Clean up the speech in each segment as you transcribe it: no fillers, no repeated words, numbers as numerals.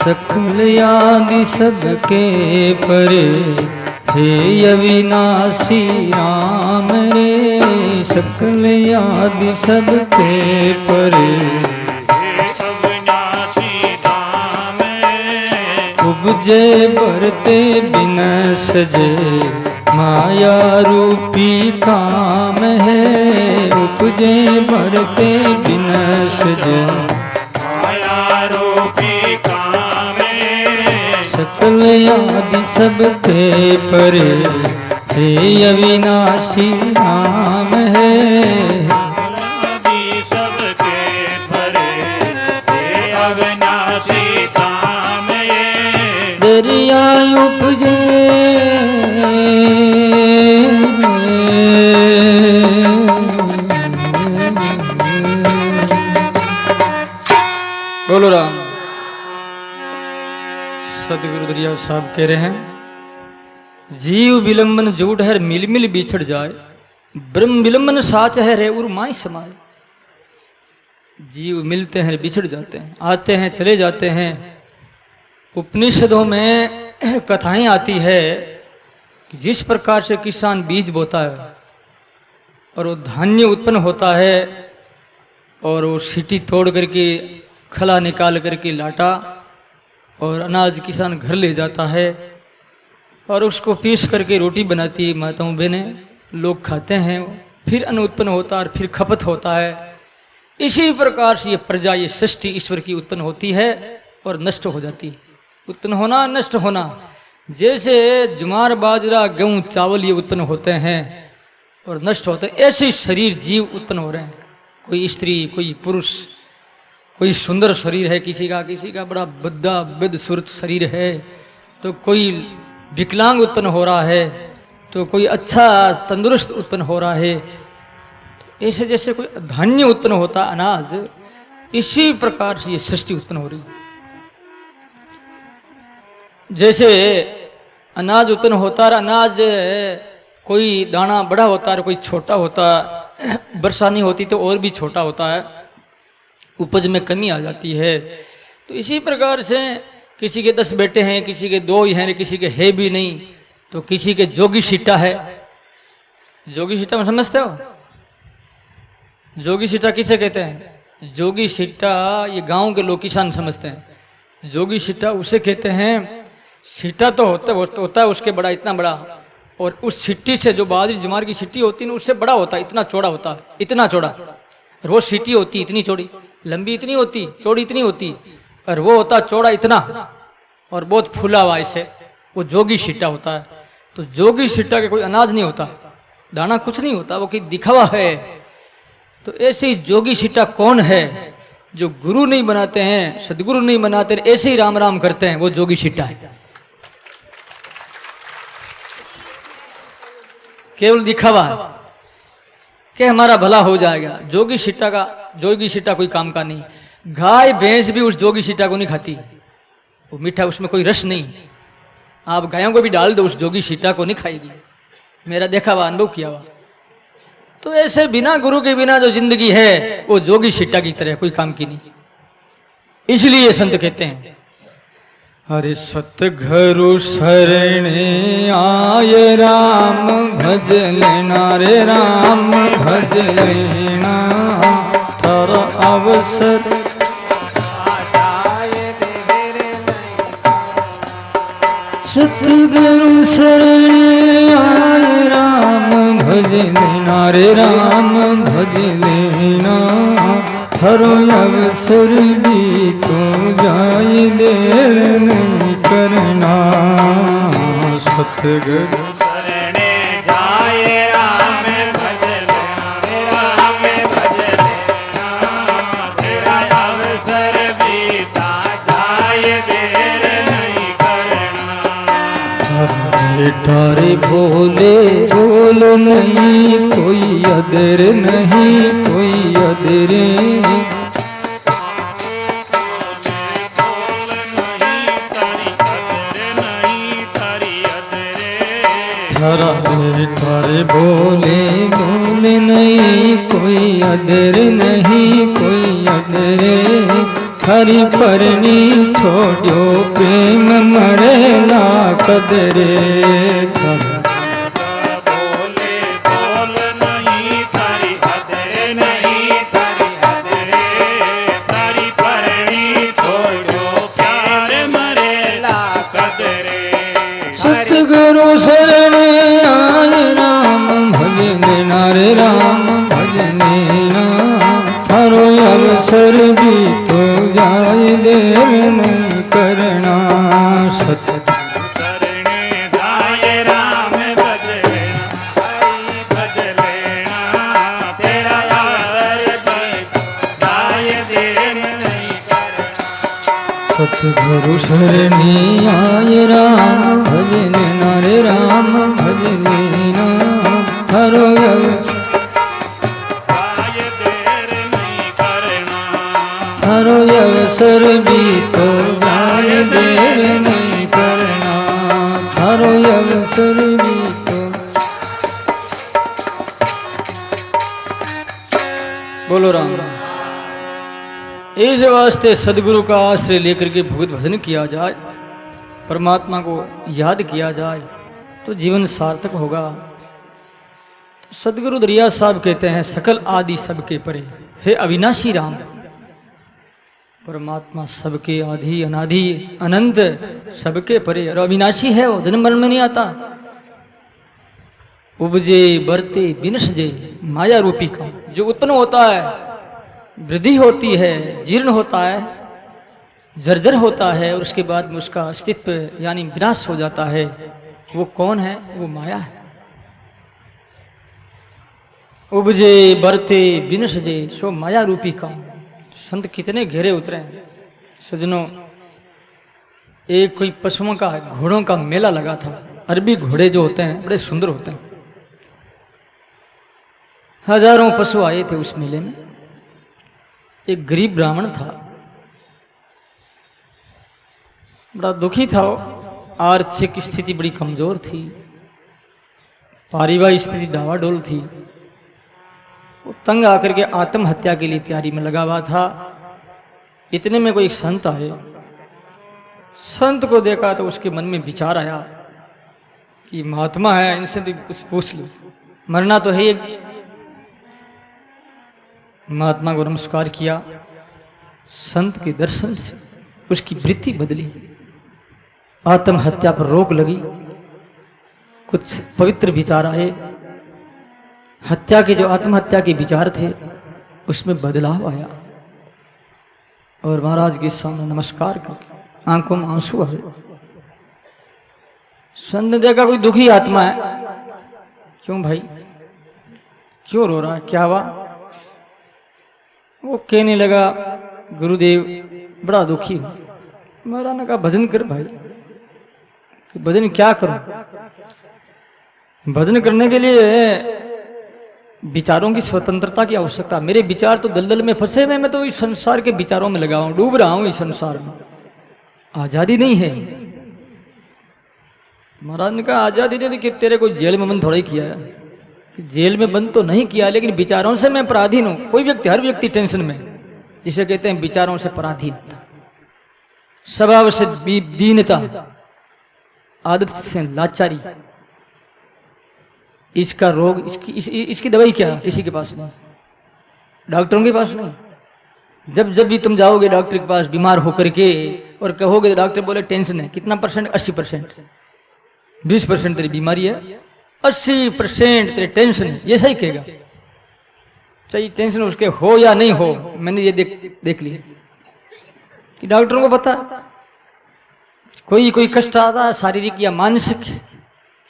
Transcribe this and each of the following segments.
सकल आदि सबके परे, हे अविनाशी राम रे। सकल आदि सबके परे, उपजे बरते बिन सजे, माया रूपी काम है। उपजे बरते बिन सजे, माया रूपी काम है। सकल आदि सबके परे, हे अविनाशी नाम है। आदि सबके परे, हे अविनाशी धाम है। दरिया उपजे बोलो राम। सदगुरु दरिया साहब कह रहे हैं, जीव विलंबन जूढ़ है मिल मिल बिछड़ जाए, ब्रह्म विलंबन साच है रे उर माई समाए। जीव मिलते हैं बिछड़ जाते हैं, आते हैं चले जाते हैं। उपनिषदों में कथाएं आती है कि जिस प्रकार से किसान बीज बोता है और वो धान्य उत्पन्न होता है, और वो सीटी तोड़ करके खला निकाल करके लाटा और अनाज किसान घर ले जाता है और उसको पीस करके रोटी बनाती है माताओं बहनें, लोग खाते हैं। फिर अन्न उत्पन्न होता है और फिर खपत होता है। इसी प्रकार से ये प्रजा, ये सृष्टि ईश्वर की उत्पन्न होती है और नष्ट हो जाती है। उत्पन्न होना, नष्ट होना। जैसे ज्वार बाजरा गेहूं चावल ये उत्पन्न होते हैं और नष्ट होते हैं, ऐसे शरीर जीव उत्पन्न हो रहे हैं। कोई स्त्री, कोई पुरुष, कोई सुंदर शरीर है किसी का बड़ा बद्दा बिद सुरत शरीर है, तो कोई विकलांग उत्पन्न हो रहा है, तो कोई अच्छा तंदुरुस्त उत्पन्न हो रहा है। तो ऐसे जैसे कोई धान्य उत्पन्न होता अनाज, इसी प्रकार से ये सृष्टि उत्पन्न हो रही है। जैसे अनाज उत्पन्न होता है, अनाज कोई दाना बड़ा होता है, कोई छोटा होता है। वर्षा नहीं होती तो और भी छोटा होता है, उपज में कमी आ जाती है। तो इसी प्रकार से किसी के 10 बेटे हैं, किसी के 2 ही हैं, किसी के है भी नहीं, तो किसी के जोगी सीटा है। जोगी सीटा में समझते हो? जोगी सीटा किसे कहते हैं? जोगी सीटा ये गांव के लोग किसान समझते हैं। जोगी सीटा उसे कहते हैं, सीटा तो होता है उसके बड़ा, इतना बड़ा, और उस सिट्टी से जो बाजरी ज्वार की सिट्टी होती है ना, उससे बड़ा होता है, इतना चौड़ा होता है, इतना चौड़ा। रोज सिट्टी होती इतनी चौड़ी, लंबी इतनी होती, चौड़ी इतनी होती, और वो होता चौड़ा इतना और बहुत फूला हुआ, ऐसे वो जोगी सिट्टा होता है। तो जोगी सिट्टा के कोई अनाज नहीं होता, दाना कुछ नहीं होता, वो कोई दिखावा है। तो ऐसे ही जोगी सिट्टा कौन है? जो गुरु नहीं बनाते हैं, सदगुरु नहीं बनाते, ऐसे ही राम राम करते हैं, वो जोगी सिट्टा है। केवल दिखावा कि हमारा भला हो जाएगा। जोगी सिट्टा कोई काम का नहीं। गाय भैंस भी उस जोगी सिट्टा को नहीं खाती, वो मीठा, उसमें कोई रस नहीं। आप गायों को भी डाल दो, उस जोगी सिट्टा को नहीं खाएगी। मेरा देखा हुआ, अनुभव किया हुआ। तो ऐसे बिना गुरु के बिना जो जिंदगी है वो जोगी सिट्टा की तरह कोई काम की नहीं। इसलिए संत कहते हैं, हरे सतगुरु शरण आय राम भज लेना रे राम भज लेना, तर अवसर सतगुरु शरण आय राम भज लेना रे राम भज लेना, हर अवसर भी तो जाए देर नहीं करना। सतगुरु शरण जाए राम भज लेना, राम भज लेना, तेरा अवसर बीता जाए देर नहीं करना। ठारे भोले बोल नहीं कोई अदर नहीं कोई अदरे, ठारे बोले बोले नहीं कोई अदर नहीं कोई अदरे, हरि परनी छोड़ो प्रेम मरे ना कदरे बोले बोल नहीं तारी हदरे नहीं तारी हदरे तारी परणी छोड़ो प्यार मरेला कदरे सतगुरु शरण आए राम भजने नारे राम भजने थारो अवसर भी तो जाए देर नहीं करना सत करने जाए राम बदले भाई बदलेना तेरा यार जाए देर नहीं करना सतगुरु शरणी आए राम भजने नारे राम भजने थारो अवसर जाए देर नहीं करना थारो अवसर भी तो जाए देर नहीं करना थारो अवसर भी तो बोलो राम राम। इस वास्ते सदगुरु का आश्रय लेकर के भगवत भजन किया जाए, परमात्मा को याद किया जाए तो जीवन सार्थक होगा। सदगुरु दरिया साहब कहते हैं सकल आदि सबके परे, हे अविनाशी राम। परमात्मा सबके आदि अनादि अनंत सबके परे और अविनाशी है, वो जन्म मरण में नहीं आता। उपजे बरते विनशजे माया रूपी का जो उत्पन्न होता है, वृद्धि होती है, जीर्ण होता है, जर्जर होता है और उसके बाद में उसका अस्तित्व यानी विनाश हो जाता है। वो कौन है? वो माया है। उपजे बरते विनशजे सो माया रूपी का। संत कितने घेरे उतरे हैं सजनों। एक कोई पशुओं का घोड़ों का मेला लगा था। अरबी घोड़े जो होते हैं बड़े सुंदर होते हैं। हजारों पशु आए थे उस मेले में। एक गरीब ब्राह्मण था, बड़ा दुखी था। आर्थिक स्थिति बड़ी कमजोर थी, पारिवारिक स्थिति डावाडोल थी। वो तंग आकर के आत्महत्या के लिए तैयारी में लगा हुआ था। इतने में कोई एक संत आए। संत को देखा तो उसके मन में विचार आया कि महात्मा है, इनसे भी कुछ पूछ लो, मरना तो है ही। महात्मा को नमस्कार किया। संत के दर्शन से उसकी वृत्ति बदली, आत्महत्या पर रोक लगी। कुछ पवित्र विचार आए। हत्या के जो आत्महत्या के विचार थे उसमें बदलाव आया और महाराज के सामने नमस्कार करके आंखों में आंसू आए। संत ने देखा कोई दुखी आत्मा है। क्यों भाई, क्यों रो रहा है, क्या हुआ? वो कहने लगा, गुरुदेव बड़ा दुखी हूं। महाराज ने कहा भजन कर भाई। भजन क्या करूं? भजन करने के लिए विचारों की स्वतंत्रता की आवश्यकता। मेरे विचार तो दलदल में फंसे हुए, मैं तो इस संसार के विचारों में लगा हूं, डूब रहा हूं इस संसार में। आजादी नहीं है। महाराज ने कहा आजादी नहीं कि तेरे को जेल में बंद थोड़ा ही किया है। जेल में बंद तो नहीं किया, लेकिन विचारों से मैं पराधीन हूं। कोई व्यक्ति, हर व्यक्ति टेंशन में, जिसे कहते हैं विचारों से पराधीनता, स्वभाव से दीनता, आदत से लाचारी। इसका रोग, इसकी दवाई क्या है? किसी के पास नहीं, डॉक्टरों के पास नहीं। जब भी तुम जाओगे डॉक्टर के पास बीमार होकर के और कहोगे, डॉक्टर बोले टेंशन है, कितना परसेंट? 80%। 20% तेरी बीमारी है, 80% तेरे टेंशन है, ये सही कहेगा। चाहिए टेंशन उसके हो या नहीं हो, मैंने ये देख लिया कि डॉक्टरों को पता कोई कष्ट आता है, शारीरिक या मानसिक।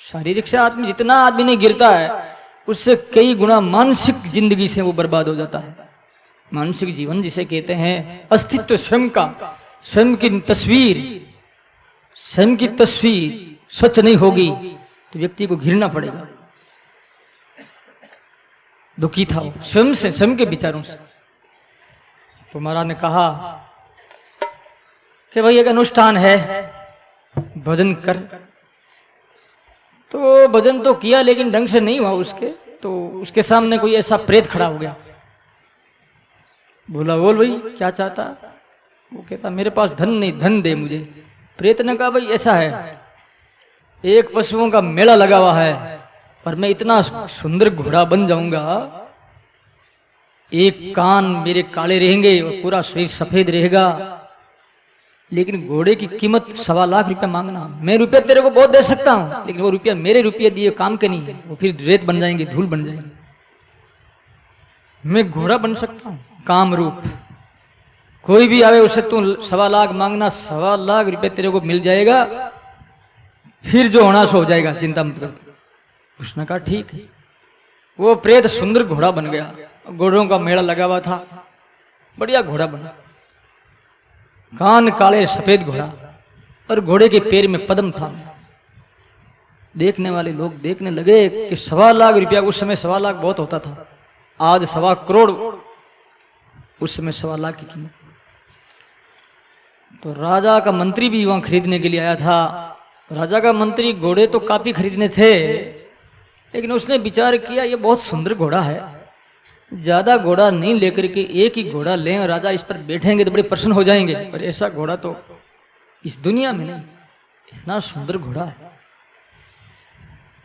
शारीरिक से आदमी जितना आदमी नहीं गिरता है, उससे कई गुना मानसिक जिंदगी से वो बर्बाद हो जाता है। मानसिक जीवन जिसे कहते हैं, अस्तित्व स्वयं का, स्वयं की तस्वीर स्वच्छ नहीं होगी तो व्यक्ति को घिरना पड़ेगा। दुखी था वो स्वयं से, स्वयं के विचारों से। तो महाराज ने कहा कि भाई एक अनुष्ठान है, भजन कर। तो भजन तो किया लेकिन ढंग से नहीं हुआ उसके। तो उसके सामने कोई ऐसा प्रेत खड़ा हो गया। बोला बोल भाई क्या चाहता? वो कहता मेरे पास धन नहीं, धन दे मुझे। प्रेत ने कहा भाई ऐसा है, एक पशुओं का मेला लगा हुआ है पर मैं इतना सुंदर घोड़ा बन जाऊंगा, एक कान मेरे काले रहेंगे और पूरा शरीर सफेद रहेगा, लेकिन घोड़े की कीमत 1.25 लाख रुपया मांगना। मैं रुपया तेरे को बहुत दे सकता हूं, लेकिन वो रुपया मेरे रुपये दिए काम के नहीं है, वो फिर रेत बन जाएंगे, धूल बन जाएंगे। मैं घोड़ा बन सकता हूं काम रूप, कोई भी आवे उससे तू 1.25 लाख मांगना, 1.25 लाख रुपये तेरे को मिल जाएगा, फिर जो होना सो हो जाएगा, चिंता मत कर। उसने कहा ठीक है। वो प्रेत सुंदर घोड़ा बन गया, घोड़ों का मेला लगा हुआ था, बढ़िया घोड़ा बना, कान काले सफेद घोड़ा, और घोड़े के पैर में पद्म था। देखने वाले लोग देखने लगे कि 1.25 लाख रुपया, उस समय 1.25 लाख बहुत होता था, आज 1.25 करोड़, उस समय 1.25 लाख की कीमत। तो राजा का मंत्री भी वहां खरीदने के लिए आया था। राजा का मंत्री घोड़े तो काफी खरीदने थे, लेकिन उसने विचार किया ये बहुत सुंदर घोड़ा है, ज्यादा घोड़ा नहीं लेकर के एक ही घोड़ा लें और राजा इस पर बैठेंगे तो बड़े प्रसन्न हो जाएंगे, पर ऐसा घोड़ा तो इस दुनिया में नहीं, इतना सुंदर घोड़ा है।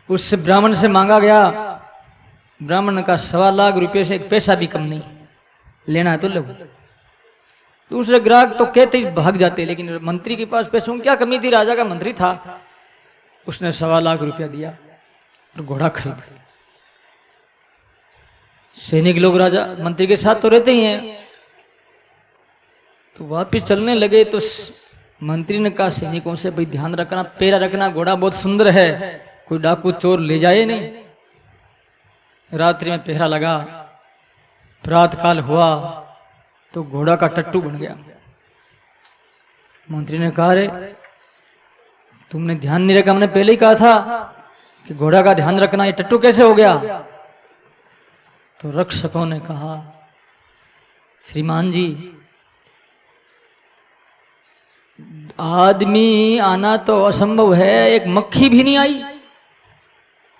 उससे ब्राह्मण से मांगा गया, ब्राह्मण का 1.25 लाख रुपये से एक पैसा भी कम नहीं, लेना है तो लो। दूसरे ग्राहक तो कहते ही भाग जाते, लेकिन मंत्री के पास पैसों की क्या कमी थी, राजा का मंत्री था, उसने 1.25 लाख रुपया दिया और घोड़ा खरीद। सैनिक लोग राजा मंत्री के साथ तो रहते ही हैं, तो वापिस चलने लगे तो मंत्री ने कहा सैनिकों से भाई ध्यान रखना, पैरा रखना, घोड़ा बहुत सुंदर है, कोई डाकू चोर ले जाए नहीं। रात्रि में पहरा लगा, प्रात काल हुआ तो घोड़ा का टट्टू बन गया। मंत्री ने कहा रे तुमने ध्यान नहीं रखा, हमने पहले ही कहा था कि घोड़ा का ध्यान रखना, ये टट्टू कैसे हो गया? तो रक्षकों ने कहा श्रीमान जी आदमी आना तो असंभव है, एक मक्खी भी नहीं आई,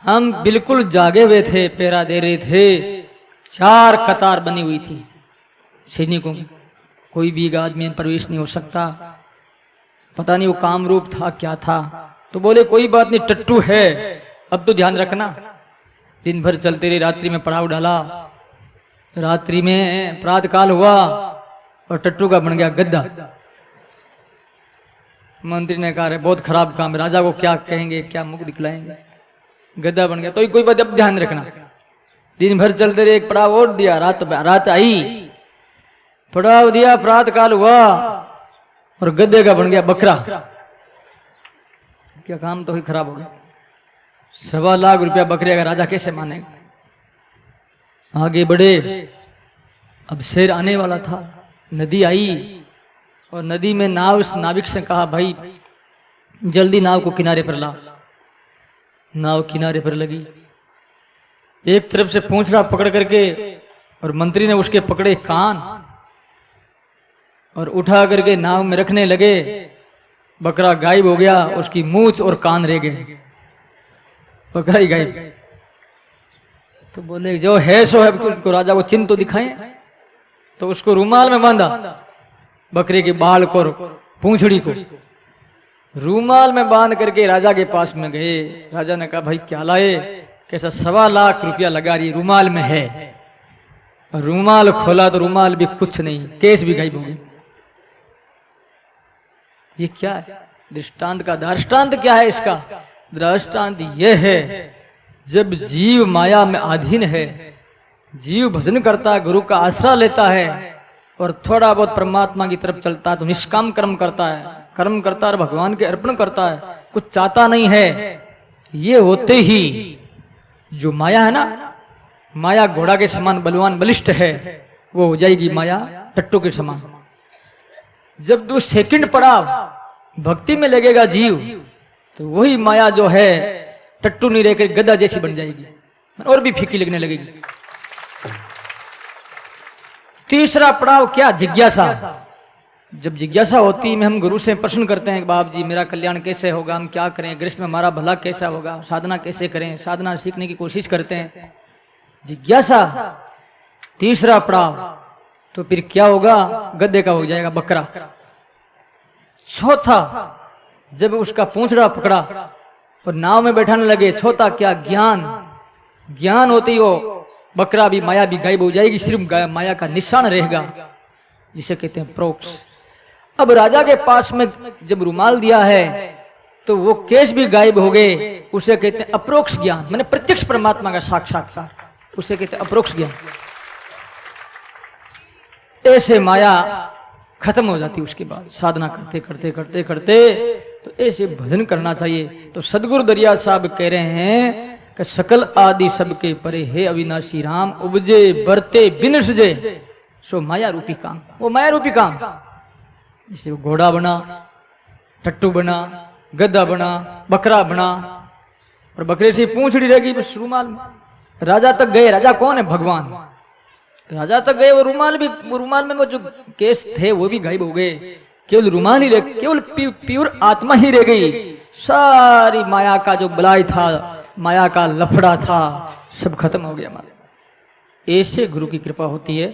हम बिल्कुल जागे हुए थे, पहरा दे रहे थे, 4 कतार बनी हुई थी सैनिकों की, कोई भी एक आदमी में प्रवेश नहीं हो सकता। पता नहीं वो काम रूप था क्या था। तो बोले कोई बात नहीं, टट्टू है, अब तो ध्यान रखना। दिन भर चलते रहे, रात्रि में पड़ाव डाला, रात्रि में प्रातः काल हुआ और टट्टू का बन गया गद्दा। मंत्री ने कहा बहुत खराब काम है, राजा को क्या कहेंगे, क्या मुख दिखलाएंगे, गद्दा बन गया। तो कोई बात अब ध्यान रखना। दिन भर चलते रहे, एक पड़ाव और दिया, रात आई, पड़ाव दिया, प्रातः काल हुआ और गद्दे का बन गया बकरा। क्या काम तो ही खराब हो गया। 1.25 लाख रुपया बकरे का राजा कैसे मानेगा। आगे बढ़े, अब शेर आने वाला था, नदी आई और नदी में नाव, उस नाविक से कहा भाई जल्दी नाव को किनारे पर ला। नाव किनारे पर लगी, एक तरफ से पूंछड़ा पकड़ करके, और मंत्री ने उसके पकड़े कान और उठा करके नाव में रखने लगे। बकरा गायब हो गया, उसकी मूंछ और कान रह गए, बकरा ही गायब। तो बोले जो है सो है, उसको राजा को चिन्ह तो दिखाएं। तो उसको रुमाल में बांधा, बकरे के बाल को, पूंछड़ी को रूमाल में बांध करके राजा के पास में गए। राजा ने कहा भाई क्या लाए? कैसा 1.25 लाख रुपया लगा रही, रुमाल में है। रूमाल खोला तो रूमाल भी कुछ नहीं, केस भी गायब हो गए। ये क्या है? दृष्टांत का दृष्टांत क्या है इसका? दृष्टांत यह है जब जीव माया में अधीन है, जीव भजन करता है, गुरु का आश्रय लेता है और थोड़ा बहुत परमात्मा की तरफ चलता है, तो निष्काम कर्म करता है, कर्म करता है, भगवान के अर्पण करता है, कुछ चाहता नहीं है। ये होते ही जो माया है ना, माया घोड़ा के समान बलवान बलिष्ठ है, वो हो जाएगी माया टट्टू के समान। जब 2 सेकंड पड़ाव भक्ति में लगेगा जीव, तो वही माया जो है टट्टू नहीं रहकर गदा जैसी बन जाएगी और भी फीकी लगने लगेगी। तीसरा पड़ाव क्या? जिज्ञासा। जब जिज्ञासा होती है, हम गुरु से प्रश्न करते हैं बाप जी मेरा कल्याण कैसे होगा, हम क्या करें, गृहस्थ में हमारा भला कैसा होगा, साधना कैसे करें, साधना सीखने की कोशिश करते हैं। जिज्ञासा तीसरा पड़ाव। तो फिर क्या होगा, गधे का हो जाएगा बकरा। चौथा, जब उसका पूंछड़ा पकड़ा और नाव में बैठाने लगे, चौथा क्या, ज्ञान। ज्ञान होती हो बकरा भी, माया भी गायब हो जाएगी, सिर्फ माया का निशान रहेगा, जिसे कहते हैं प्रोक्ष। अब राजा के पास में जब रुमाल दिया है तो वो केश भी गायब हो गए, उसे कहते हैं अप्रोक्ष ज्ञान, माने प्रत्यक्ष परमात्मा का साक्षात्कार, उसे कहते हैं अप्रोक्ष ज्ञान। ऐसे माया खत्म हो जाती। उसके बाद साधना करते करते करते करते तो ऐसे भजन करना चाहिए। तो सदगुरु दरिया साहब कह रहे हैं कि सकल आदि सबके परे हे अविनाशी राम, उपजे बरते बिन सुजे सो माया रूपी काम। वो माया रूपी काम, जैसे वो घोड़ा बना, टट्टू बना, गद्दा बना, बकरा बना, और बकरे से पूंछड़ी रहेगी बस रुमाल। राजा तक गए, राजा कौन है, भगवान। राजा तक गए, वो रुमाल भी, वो रुमाल में वो जो केस थे वो भी गायब हो गए, केवल रुमाल ही रह, केवल प्योर आत्मा ही रह गई। सारी माया का जो बलाई था, माया का लफड़ा था, सब खत्म हो गया। हमारे ऐसे गुरु की कृपा होती है।